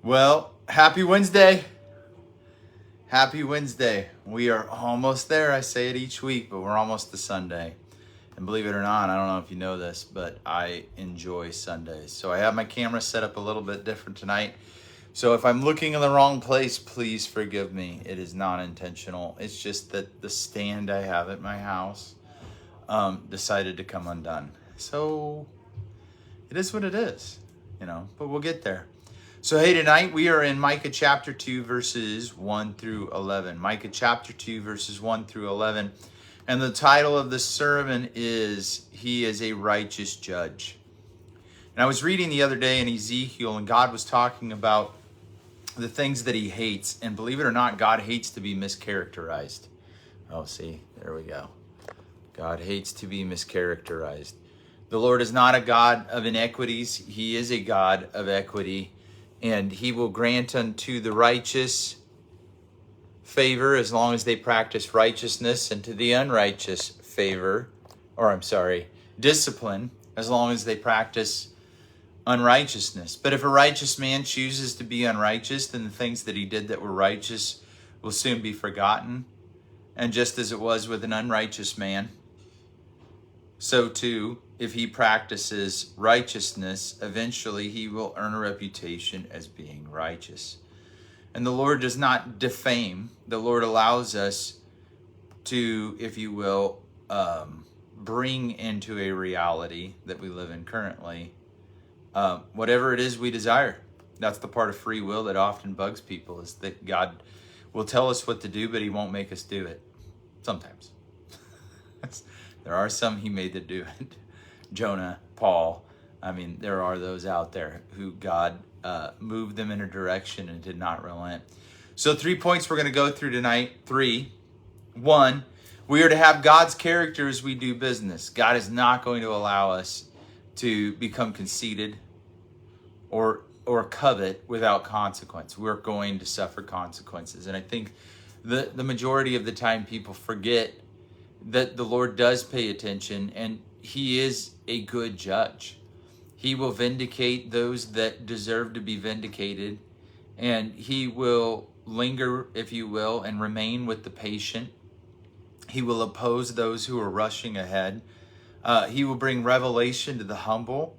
Well, happy Wednesday. Happy Wednesday. We are almost there. I say it each week, but we're almost to Sunday. And believe it or not, I don't know if you know this, but I enjoy Sundays. So I have my camera set up a little bit different tonight. So if I'm looking in the wrong place, please forgive me. It is not intentional. It's just that the stand I have at my house decided to come undone. So it is what it is, but we'll get there. So hey, tonight we are in Micah chapter 2, verses 1 through 11. Micah chapter 2, verses 1 through 11. And the title of the sermon is, He is a Righteous Judge. And I was reading the other day in Ezekiel, and God was talking about the things that he hates. And believe it or not, God hates to be mischaracterized. Oh, see, there we go. God hates to be mischaracterized. The Lord is not a God of inequities. He is a God of equity. And he will grant unto the righteous favor as long as they practice righteousness, and to the unrighteous discipline as long as they practice unrighteousness. But if a righteous man chooses to be unrighteous, then the things that he did that were righteous will soon be forgotten. And just as it was with an unrighteous man, so too, if he practices righteousness, eventually he will earn a reputation as being righteous. And the Lord does not defame. The Lord allows us to, if you will, bring into a reality that we live in currently, whatever it is we desire. That's the part of free will that often bugs people, is that God will tell us what to do, but he won't make us do it. Sometimes. There are some he made to do it. Jonah, Paul. There are those out there who God moved them in a direction and did not relent. So 3 points we're going to go through tonight. 3. 1, we are to have God's character as we do business. God is not going to allow us to become conceited or covet without consequence. We're going to suffer consequences. And I think the majority of the time people forget that the Lord does pay attention, and he is a good judge. He will vindicate those that deserve to be vindicated, and he will linger, if you will, and remain with the patient. He will oppose those who are rushing ahead. He will bring revelation to the humble.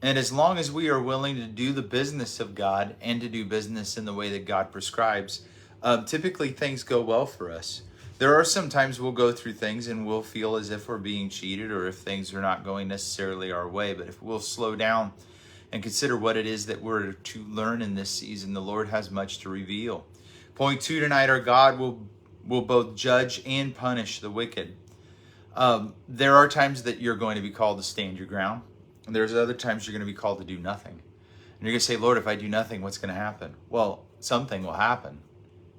And as long as we are willing to do the business of God and to do business in the way that God prescribes, typically things go well for us. There are some times we'll go through things and we'll feel as if we're being cheated, or if things are not going necessarily our way. But if we'll slow down and consider what it is that we're to learn in this season, the Lord has much to reveal. Point 2 tonight, our God will both judge and punish the wicked. There are times that you're going to be called to stand your ground. And there's other times you're going to be called to do nothing. And you're going to say, Lord, if I do nothing, what's going to happen? Well, something will happen.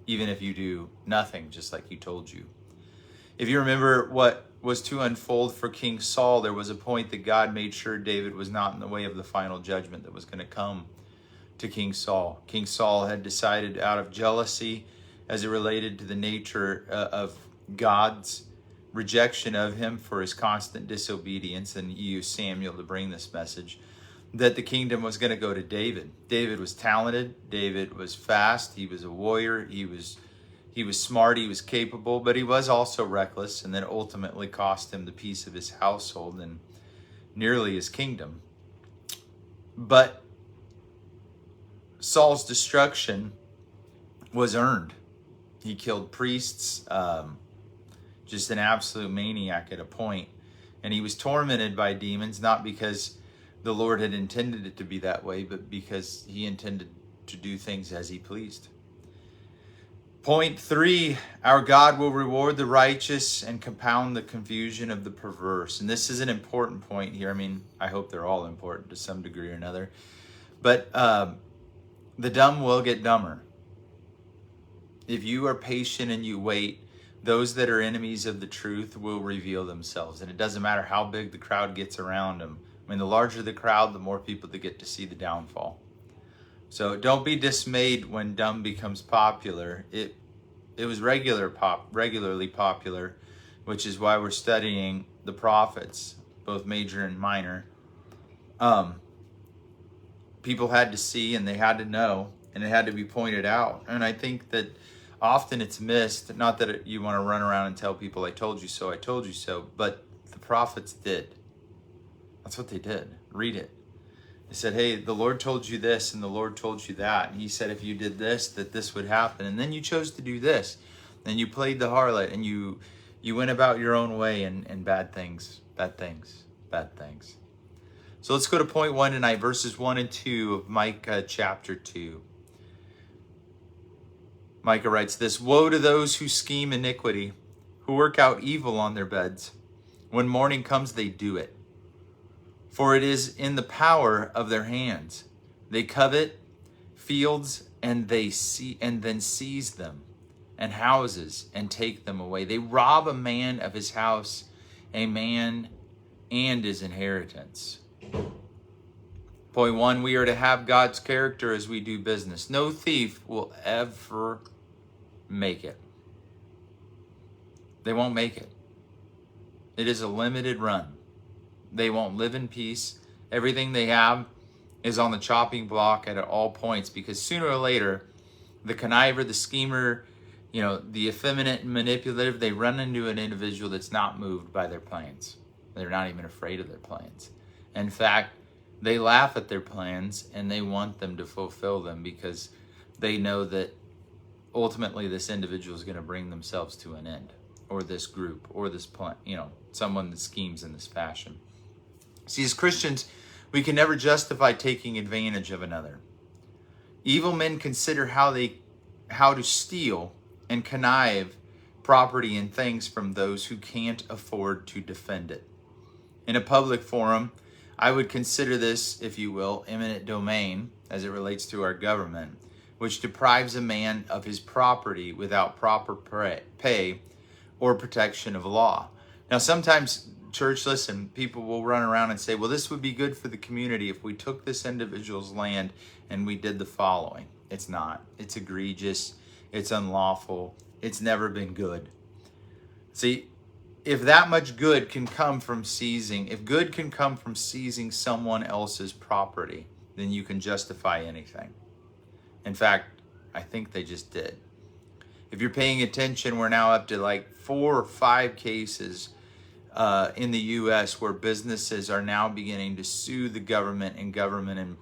Even if you do nothing, just like he told you. If you remember what was to unfold for King Saul, there was a point that God made sure David was not in the way of the final judgment that was going to come to King Saul. King Saul had decided, out of jealousy as it related to the nature of God's rejection of him for his constant disobedience, and he used Samuel to bring this message, that the kingdom was going to go to David. David was talented. David was fast. He was a warrior. He was smart. He was capable, but he was also reckless, and that ultimately cost him the peace of his household and nearly his kingdom. But Saul's destruction was earned. He killed priests, just an absolute maniac at a point. And he was tormented by demons, not because the Lord had intended it to be that way, but because he intended to do things as he pleased. Point 3, our God will reward the righteous and compound the confusion of the perverse. And this is an important point here. I hope they're all important to some degree or another. But the dumb will get dumber. If you are patient and you wait, those that are enemies of the truth will reveal themselves. And it doesn't matter how big the crowd gets around them. The larger the crowd, the more people that get to see the downfall. So don't be dismayed when dumb becomes popular. It was regularly popular, which is why we're studying the prophets, both major and minor. people had to see and they had to know, and it had to be pointed out. And I think that often it's missed. Not that you want to run around and tell people, I told you so, I told you so, but the prophets did. That's what they did. Read it. They said, hey, the Lord told you this and the Lord told you that. And he said, if you did this, that this would happen. And then you chose to do this. And you played the harlot and you went about your own way, and bad things. So let's go to point 1 tonight, verses 1 and 2 of Micah chapter 2. Micah writes this: Woe to those who scheme iniquity, who work out evil on their beds. When morning comes, they do it. For it is in the power of their hands. They covet fields and then seize them, and houses and take them away. They rob a man of his house, a man and his inheritance. Point 1, we are to have God's character as we do business. No thief will ever make it. They won't make it. It is a limited run. They won't live in peace. Everything they have is on the chopping block at all points, because sooner or later, the conniver, the schemer, the effeminate and manipulative, they run into an individual that's not moved by their plans. They're not even afraid of their plans. In fact, they laugh at their plans and they want them to fulfill them, because they know that ultimately this individual is going to bring themselves to an end, or this group, or this plan, someone that schemes in this fashion. See, as Christians, we can never justify taking advantage of another. Evil men consider how to steal and connive property and things from those who can't afford to defend it. In a public forum, I would consider this, if you will, eminent domain as it relates to our government, which deprives a man of his property without proper pay or protection of law. Now, sometimes, church, listen, people will run around and say, well, this would be good for the community if we took this individual's land and we did the following. It's not. It's egregious. It's unlawful. It's never been good. See, if that much good can come from seizing, if good can come from seizing someone else's property, then you can justify anything. In fact, I think they just did. If you're paying attention, we're now up to like 4 or 5 cases in the U.S. where businesses are now beginning to sue the government and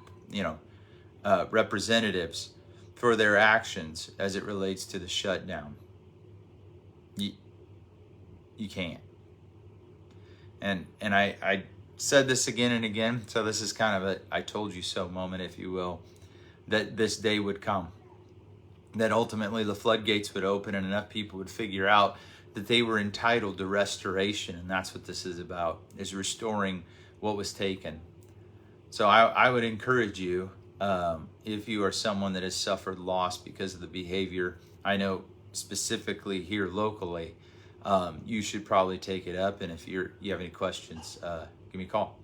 representatives for their actions as it relates to the shutdown. You can't. And I said this again and again, so this is kind of a I told you so moment, if you will, that this day would come, that ultimately the floodgates would open and enough people would figure out that they were entitled to restoration. And that's what this is about, is restoring what was taken. So I would encourage you, if you are someone that has suffered loss because of the behavior, I know specifically here locally, you should probably take it up. And if you have any questions, give me a call.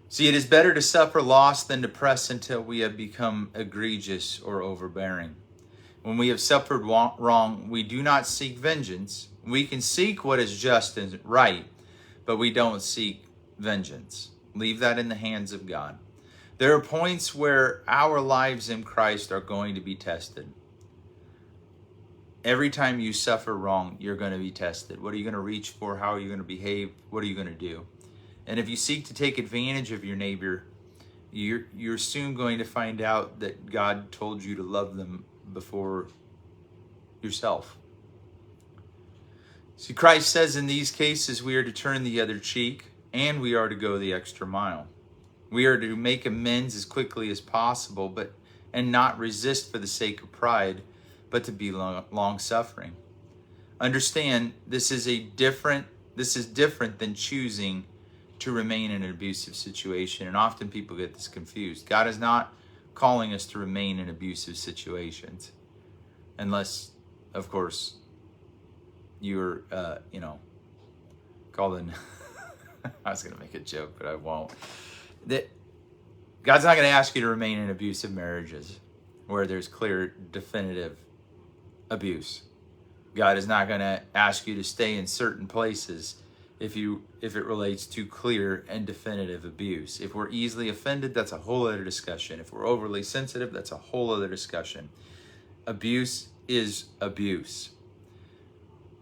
See, it is better to suffer loss than to press until we have become egregious or overbearing. When we have suffered wrong, we do not seek vengeance. We can seek what is just and right, but we don't seek vengeance. Leave that in the hands of God. There are points where our lives in Christ are going to be tested. Every time you suffer wrong, you're going to be tested. What are you going to reach for? How are you going to behave? What are you going to do? And if you seek to take advantage of your neighbor, you're soon going to find out that God told you to love them before yourself. See, Christ says in these cases we are to turn the other cheek and we are to go the extra mile. We are to make amends as quickly as possible, and not resist for the sake of pride, but to be long-suffering. Understand, this is different than choosing to remain in an abusive situation. And often people get this confused. God is not calling us to remain in abusive situations, unless, of course, you're, called in. I was going to make a joke, but I won't. That God's not going to ask you to remain in abusive marriages where there's clear, definitive abuse. God is not going to ask you to stay in certain places if it relates to clear and definitive abuse. If we're easily offended, that's a whole other discussion. If we're overly sensitive, that's a whole other discussion. Abuse is abuse.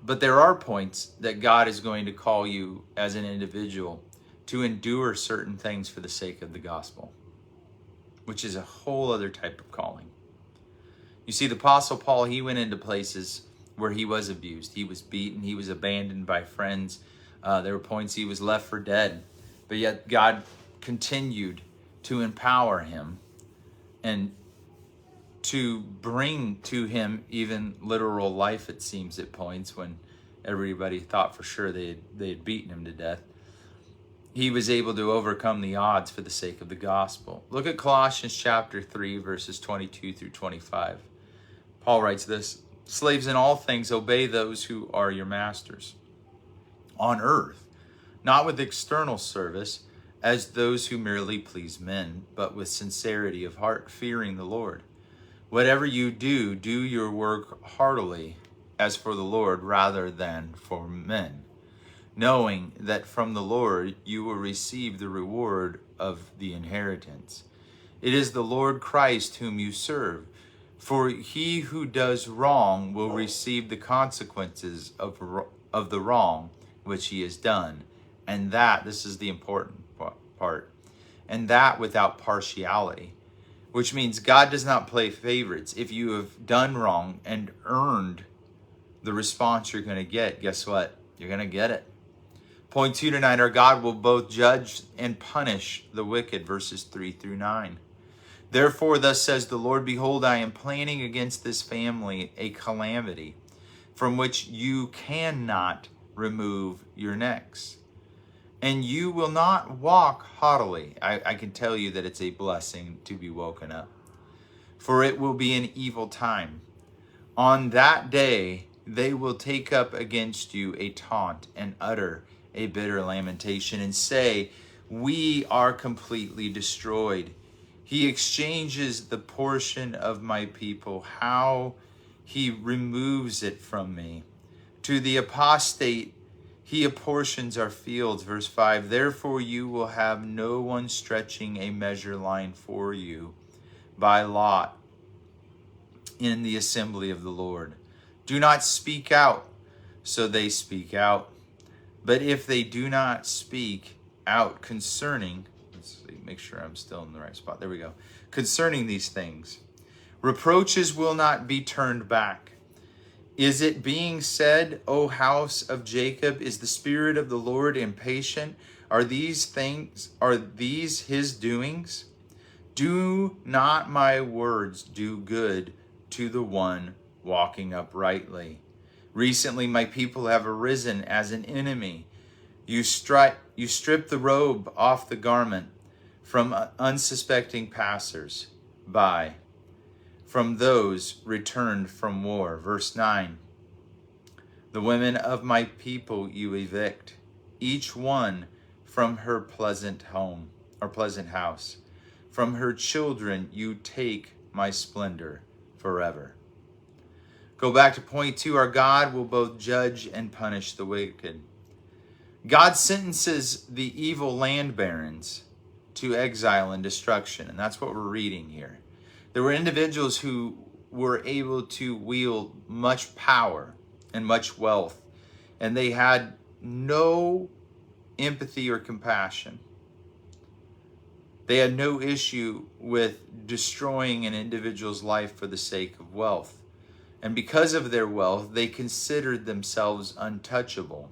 But there are points that God is going to call you as an individual to endure certain things for the sake of the gospel, which is a whole other type of calling. You see, the Apostle Paul, he went into places where he was abused. He was beaten. He was abandoned by friends. There were points he was left for dead. But yet God continued to empower him and to bring to him even literal life, it seems, at points when everybody thought for sure they had beaten him to death. He was able to overcome the odds for the sake of the gospel. Look at Colossians chapter 3, verses 22 through 25. Paul writes this: "Slaves, in all things obey those who are your masters on earth, not with external service as those who merely please men, but with sincerity of heart, fearing the Lord. Whatever you do, do your work heartily as for the Lord rather than for men, knowing that from the Lord you will receive the reward of the inheritance. It is the Lord Christ whom you serve. For he who does wrong will receive the consequences of the wrong which he has done. And that," this is the important part, "and that without partiality." Which means God does not play favorites. If you have done wrong and earned the response you're going to get, guess what? You're going to get it. Point 2 tonight, our God will both judge and punish the wicked, verses 3 through 9. "Therefore, thus says the Lord, behold, I am planning against this family a calamity from which you cannot remove your necks. And you will not walk haughtily." I can tell you that it's a blessing to be woken up. "For it will be an evil time. On that day they will take up against you a taunt and utter a bitter lamentation and say, 'We are completely destroyed. He exchanges the portion of my people. How he removes it from me. To the apostate he apportions our fields.'" Verse 5, "Therefore you will have no one stretching a measure line for you by lot in the assembly of the Lord. Do not speak out." So they speak out. "But if they do not speak out concerning," let's see, make sure I'm still in the right spot. There we go. "Concerning these things, reproaches will not be turned back. Is it being said, O house of Jacob, is the Spirit of the Lord impatient? Are these his doings? Do not my words do good to the one walking uprightly? Recently my people have arisen as an enemy. You strip the robe off the garment from unsuspecting passers by, from those returned from war." Verse 9, "The women of my people you evict, each one from her pleasant home or pleasant house. From her children you take my splendor forever." Go back to point 2. Our God will both judge and punish the wicked. God sentences the evil land barons to exile and destruction, and that's what we're reading here. There were individuals who were able to wield much power and much wealth, and they had no empathy or compassion. They had no issue with destroying an individual's life for the sake of wealth. And because of their wealth, they considered themselves untouchable.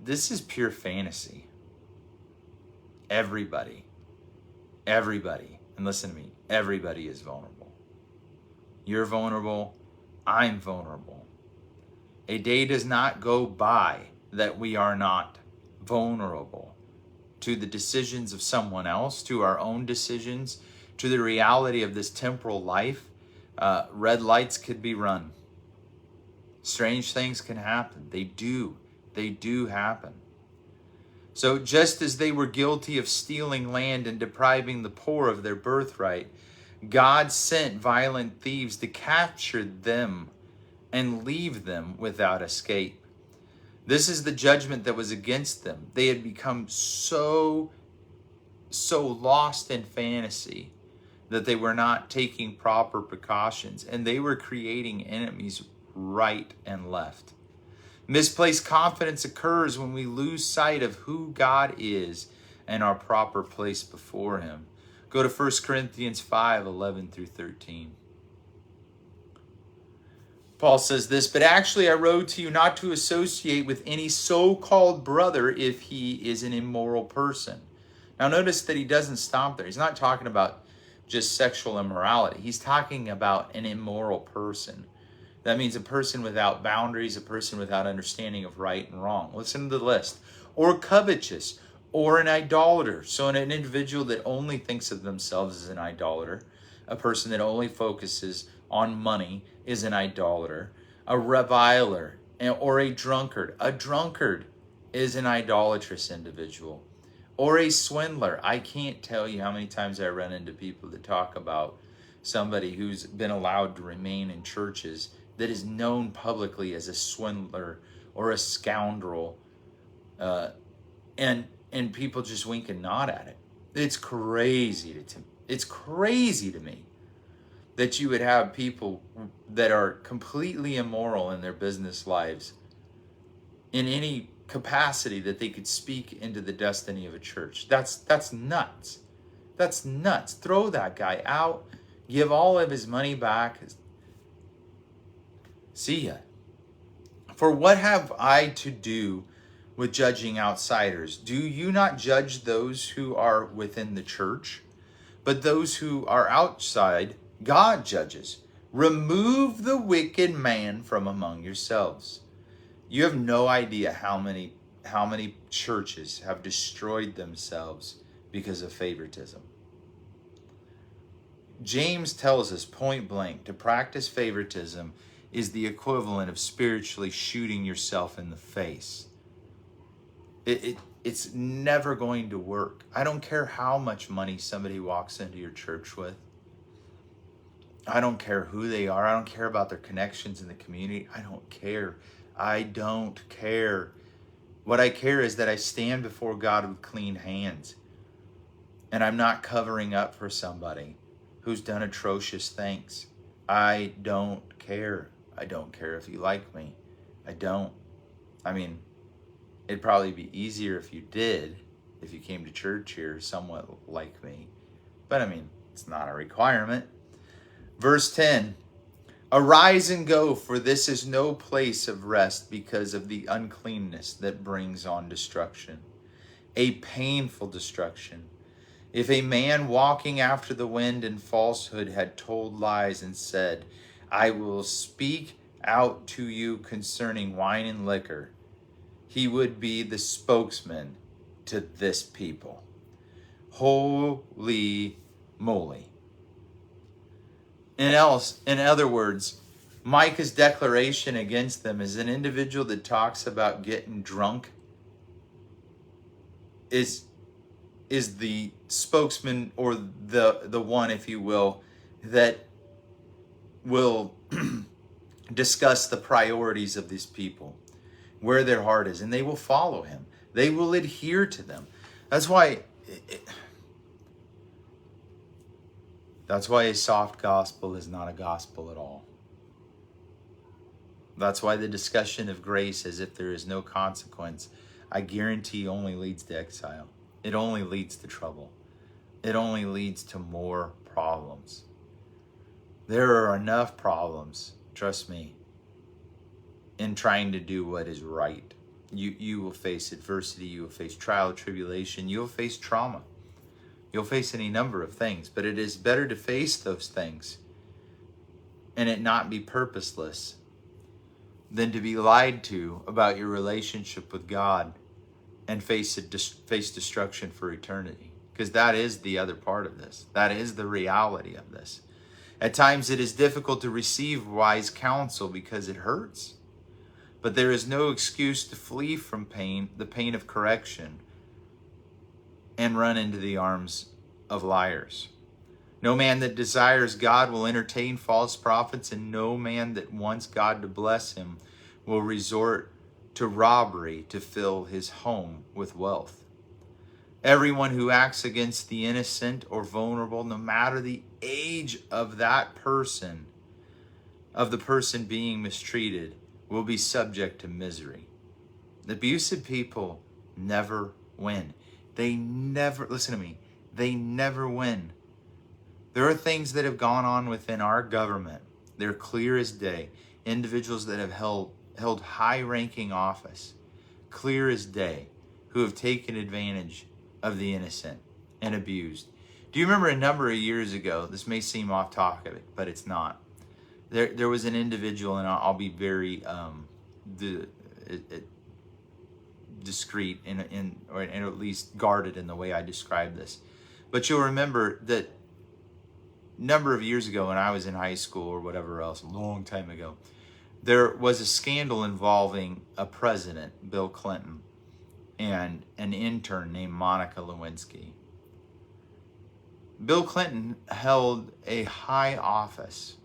This is pure fantasy. Everybody, and listen to me, everybody is vulnerable. You're vulnerable. I'm vulnerable. A day does not go by that we are not vulnerable to the decisions of someone else, to our own decisions, to the reality of this temporal life. Red lights could be run. Strange things can happen. They do happen. So just as they were guilty of stealing land and depriving the poor of their birthright, God sent violent thieves to capture them and leave them without escape. This is the judgment that was against them. They had become so lost in fantasy that they were not taking proper precautions, and they were creating enemies right and left. Misplaced confidence occurs when we lose sight of who God is and our proper place before him. Go to 1 Corinthians 5:11 through 13. Paul says this, "But actually I wrote to you not to associate with any so-called brother if he is an immoral person." Now notice that he doesn't stop there. He's not talking about just sexual immorality. He's talking about an immoral person. That means a person without boundaries, a person without understanding of right and wrong. Listen to the list. Or covetous, or an idolater. So an individual that only thinks of themselves as an idolater, a person that only focuses on money is an idolater. A reviler, or a drunkard. A drunkard is an idolatrous individual. Or a swindler. I can't tell you how many times I run into people that talk about somebody who's been allowed to remain in churches that is known publicly as a swindler or a scoundrel, and people just wink and nod at it. It's crazy to me that you would have people that are completely immoral in their business lives in any capacity that they could speak into the destiny of a church. That's nuts. That's nuts. Throw that guy out. Give all of his money back. See ya. For what have I to do with judging outsiders? Do you not judge those who are within the church? But those who are outside, God judges. Remove the wicked man from among yourselves. You have no idea how many churches have destroyed themselves because of favoritism. James tells us point blank, to practice favoritism is the equivalent of spiritually shooting yourself in the face. It's never going to work. I don't care how much money somebody walks into your church with. I don't care who they are. I don't care about their connections in the community. I don't care. I don't care. What I care is that I stand before God with clean hands, and I'm not covering up for somebody who's done atrocious things. I don't care. I don't care if you like me. I don't. I mean, it'd probably be easier if you did, if you came to church here somewhat like me. But I mean, it's not a requirement. Verse 10, arise and go, for this is no place of rest because of the uncleanness that brings on destruction, a painful destruction. If a man walking after the wind in falsehood had told lies and said, I will speak out to you concerning wine and liquor, he would be the spokesman to this people. Holy moly. In other words, Micah's declaration against them is an individual that talks about getting drunk is the spokesman, or the one, if you will, that will discuss the priorities of these people, where their heart is, and they will follow him. They will adhere to them. That's why a soft gospel is not a gospel at all. That's why the discussion of grace as if there is no consequence, I guarantee, only leads to exile. It only leads to trouble. It only leads to more problems. There are enough problems, trust me, in trying to do what is right. You will face adversity, you will face trial, tribulation, you will face trauma. You'll face any number of things, but it is better to face those things and it not be purposeless than to be lied to about your relationship with God and face destruction for eternity. Because that is the other part of this. That is the reality of this. At times it is difficult to receive wise counsel because it hurts. But there is no excuse to flee from pain, the pain of correction, and run into the arms of liars. No man that desires God will entertain false prophets, and no man that wants God to bless him will resort to robbery to fill his home with wealth. Everyone who acts against the innocent or vulnerable, no matter the age of that person, of the person being mistreated, will be subject to misery. Abusive people never win. They never, listen to me, they never win. There are things that have gone on within our government. They're clear as day. Individuals that have held high-ranking office, clear as day, who have taken advantage of the innocent and abused. Do you remember a number of years ago, this may seem off topic, but it's not. There was an individual, and I'll be very discreet or at least guarded in the way I describe this. But you'll remember that a number of years ago when I was in high school or whatever else, a long time ago, there was a scandal involving a president, Bill Clinton, and an intern named Monica Lewinsky. Bill Clinton held a high office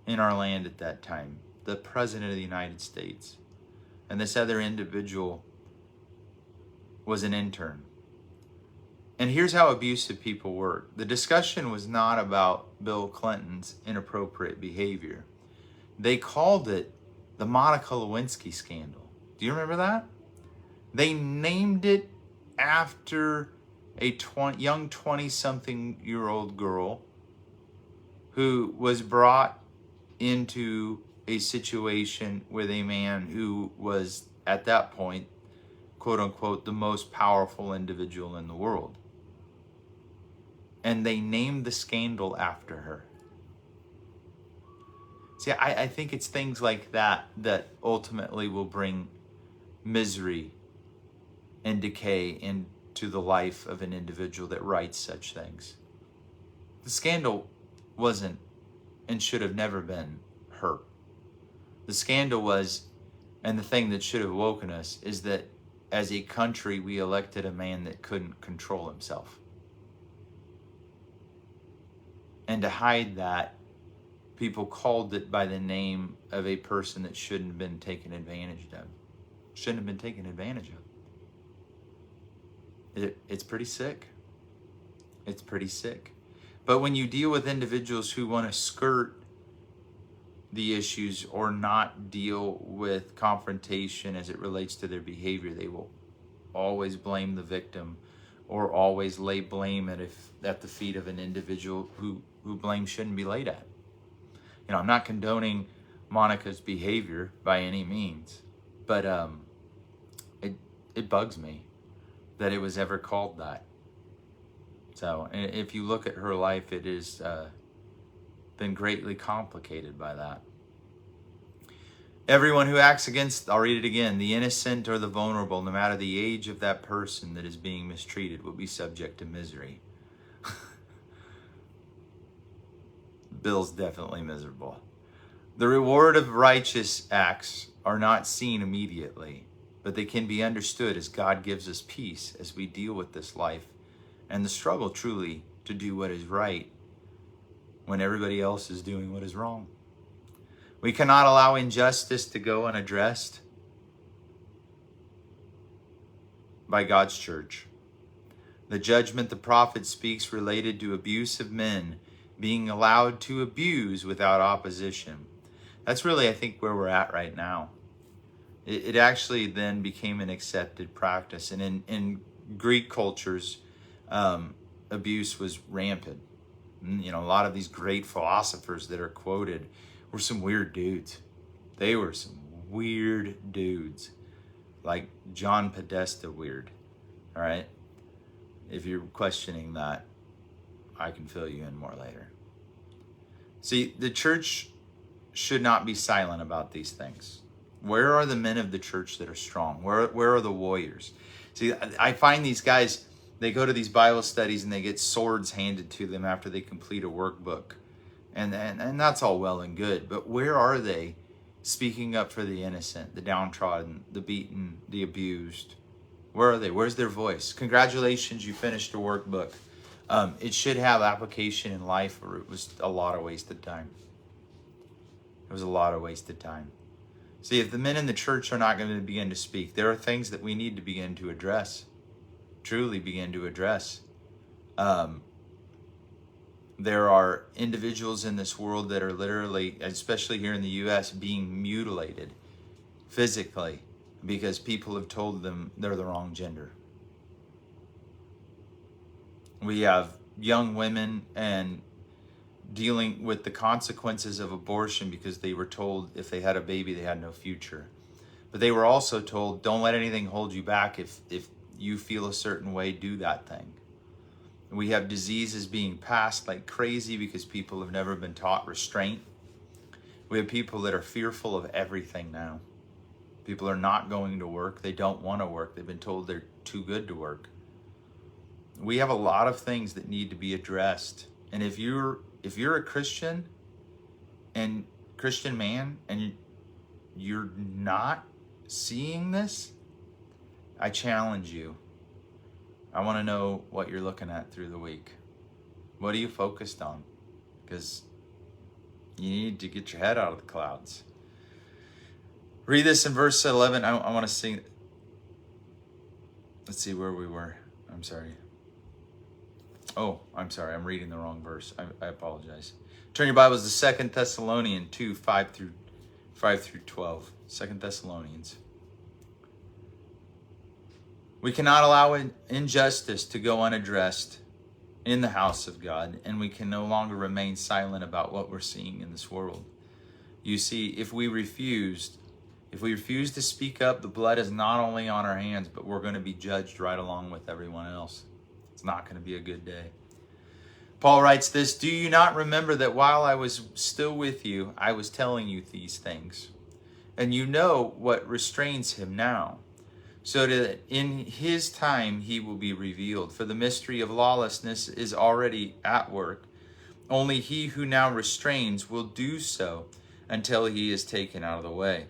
in our land at that time, the President of the United States. And this other individual was an intern. And here's how abusive people work. The discussion was not about Bill Clinton's inappropriate behavior. They called it the Monica Lewinsky scandal. Do you remember that? They named it after a young 20-something-year-old girl who was brought into a situation with a man who was, at that point, quote-unquote, the most powerful individual in the world. And they named the scandal after her. See, I think it's things like that that ultimately will bring misery and decay into the life of an individual that writes such things. The scandal wasn't and should have never been her. The scandal was, and the thing that should have woken us, is that as a country we elected a man that couldn't control himself. And to hide that, people called it by the name of a person that shouldn't have been taken advantage of. Shouldn't have been taken advantage of. It's pretty sick. It's pretty sick. But when you deal with individuals who want to skirt the issues or not deal with confrontation as it relates to their behavior, they will always blame the victim or always lay blame at the feet of an individual who blame shouldn't be laid at. You know, I'm not condoning Monica's behavior by any means, but it bugs me that it was ever called that. So if you look at her life, it has been greatly complicated by that. Everyone who acts against, I'll read it again, the innocent or the vulnerable, no matter the age of that person that is being mistreated, will be subject to misery. Bill's definitely miserable. The reward of righteous acts are not seen immediately, but they can be understood as God gives us peace as we deal with this life and the struggle truly to do what is right when everybody else is doing what is wrong. We cannot allow injustice to go unaddressed by God's church. The judgment the prophet speaks related to abuse of men being allowed to abuse without opposition. That's really, I think, where we're at right now. It actually then became an accepted practice. And in Greek cultures, abuse was rampant. You know, a lot of these great philosophers that are quoted were some weird dudes. They were some weird dudes. Like John Podesta weird. All right? If you're questioning that, I can fill you in more later. See, the church should not be silent about these things. Where are the men of the church that are strong? Where are the warriors? See, I find these guys, they go to these Bible studies and they get swords handed to them after they complete a workbook. And that's all well and good. But where are they speaking up for the innocent, the downtrodden, the beaten, the abused? Where are they? Where's their voice? Congratulations, you finished a workbook. It should have application in life, or it was a lot of wasted time. It was a lot of wasted time. See, if the men in the church are not going to begin to speak, there are things that we need to begin to address, truly begin to address. There are individuals in this world that are literally, especially here in the U.S., being mutilated physically because people have told them they're the wrong gender. We have young women and dealing with the consequences of abortion because they were told if they had a baby, they had no future. But they were also told, don't let anything hold you back. If you feel a certain way, do that thing. We have diseases being passed like crazy because people have never been taught restraint. We have people that are fearful of everything now. People are not going to work. They don't want to work. They've been told they're too good to work. We have a lot of things that need to be addressed. And if you're a Christian and Christian man and you're not seeing this, I challenge you. I want to know what you're looking at through the week. What are you focused on? Because you need to get your head out of the clouds. Read this in verse 11. I want to sing. Let's see where we were. I'm sorry. Oh, I'm sorry. I'm reading the wrong verse. I apologize. Turn your Bibles to 2 Thessalonians 2, 5 through 12. 2 Thessalonians. We cannot allow injustice to go unaddressed in the house of God, and we can no longer remain silent about what we're seeing in this world. You see, if we refuse to speak up, the blood is not only on our hands, but we're going to be judged right along with everyone else. It's not going to be a good day. Paul writes this, do you not remember that while I was still with you, I was telling you these things? And you know what restrains him now, so that in his time he will be revealed. For the mystery of lawlessness is already at work. Only he who now restrains will do so until he is taken out of the way.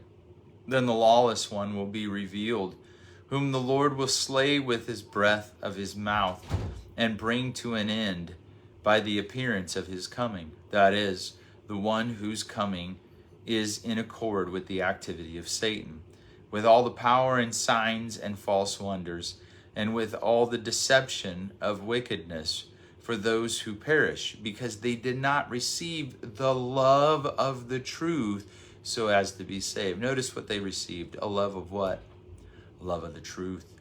Then the lawless one will be revealed, whom the Lord will slay with his breath of his mouth and bring to an end by the appearance of his coming. That is, the one whose coming is in accord with the activity of Satan, with all the power and signs and false wonders, and with all the deception of wickedness for those who perish, because they did not receive the love of the truth so as to be saved. Notice what they received. A love of what? A love of the truth.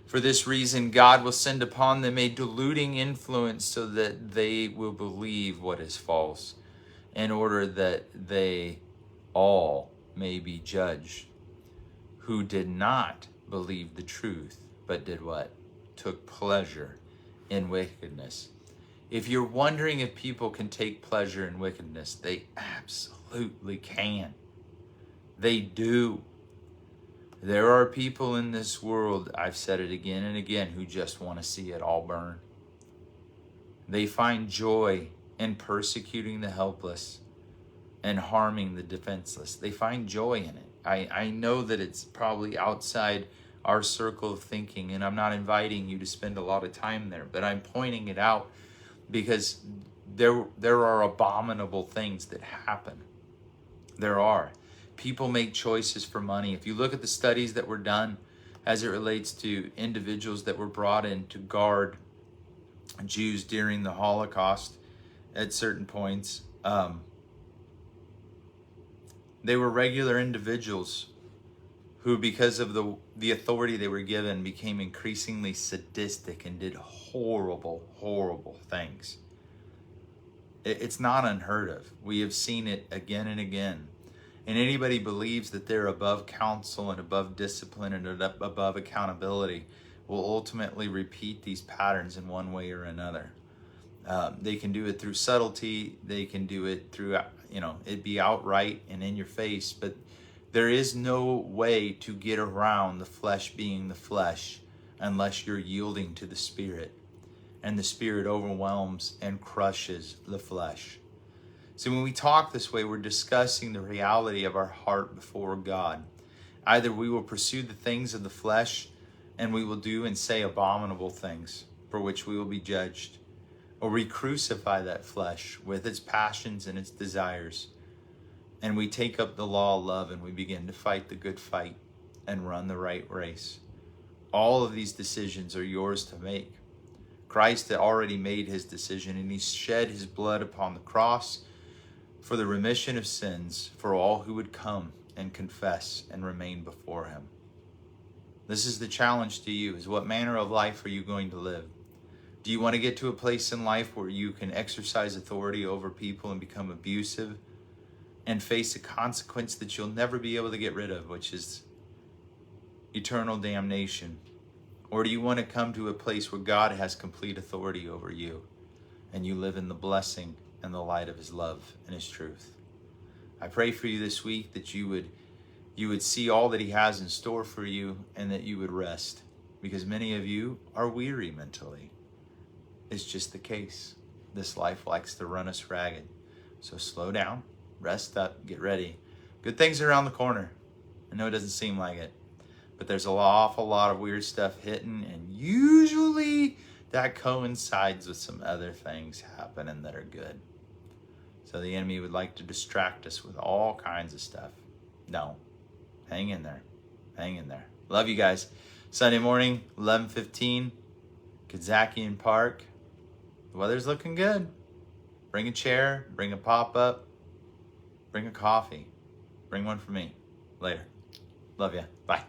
For this reason, God will send upon them a deluding influence so that they will believe what is false, in order that they all may be judged, who did not believe the truth, but did what? Took pleasure in wickedness. If you're wondering if people can take pleasure in wickedness, they absolutely can. They do. There are people in this world, I've said it again and again, who just want to see it all burn. They find joy in persecuting the helpless and harming the defenseless. They find joy in it. I know that it's probably outside our circle of thinking, and I'm not inviting you to spend a lot of time there, but I'm pointing it out because there are abominable things that happen. There are. People make choices for money. If you look at the studies that were done as it relates to individuals that were brought in to guard Jews during the Holocaust at certain points, they were regular individuals who, because of the authority they were given, became increasingly sadistic and did horrible, horrible things. It's not unheard of. We have seen it again and again. And anybody believes that they're above counsel and above discipline and above accountability will ultimately repeat these patterns in one way or another. They can do it through subtlety. They can do it through, it'd be outright and in your face. But there is no way to get around the flesh being the flesh unless you're yielding to the Spirit. And the Spirit overwhelms and crushes the flesh. So when we talk this way, we're discussing the reality of our heart before God. Either we will pursue the things of the flesh and we will do and say abominable things for which we will be judged, or we crucify that flesh with its passions and its desires and we take up the law of love and we begin to fight the good fight and run the right race. All of these decisions are yours to make. Christ had already made his decision, and he shed his blood upon the cross for the remission of sins for all who would come and confess and remain before him. This is the challenge to you, is what manner of life are you going to live? Do you want to get to a place in life where you can exercise authority over people and become abusive and face a consequence that you'll never be able to get rid of, which is eternal damnation? Or do you want to come to a place where God has complete authority over you and you live in the blessing and the light of his love and his truth? I pray for you this week that you would see all that he has in store for you, and that you would rest, because many of you are weary mentally. It's just the case. This life likes to run us ragged. So slow down, rest up, get ready. Good things are around the corner. I know it doesn't seem like it, but there's an awful lot of weird stuff hitting, and usually that coincides with some other things happening that are good. So the enemy would like to distract us with all kinds of stuff. No, hang in there. Hang in there. Love you guys. Sunday morning, 11:15, Kazakian Park. The weather's looking good. Bring a chair, bring a pop-up, bring a coffee. Bring one for me. Later. Love ya. Bye.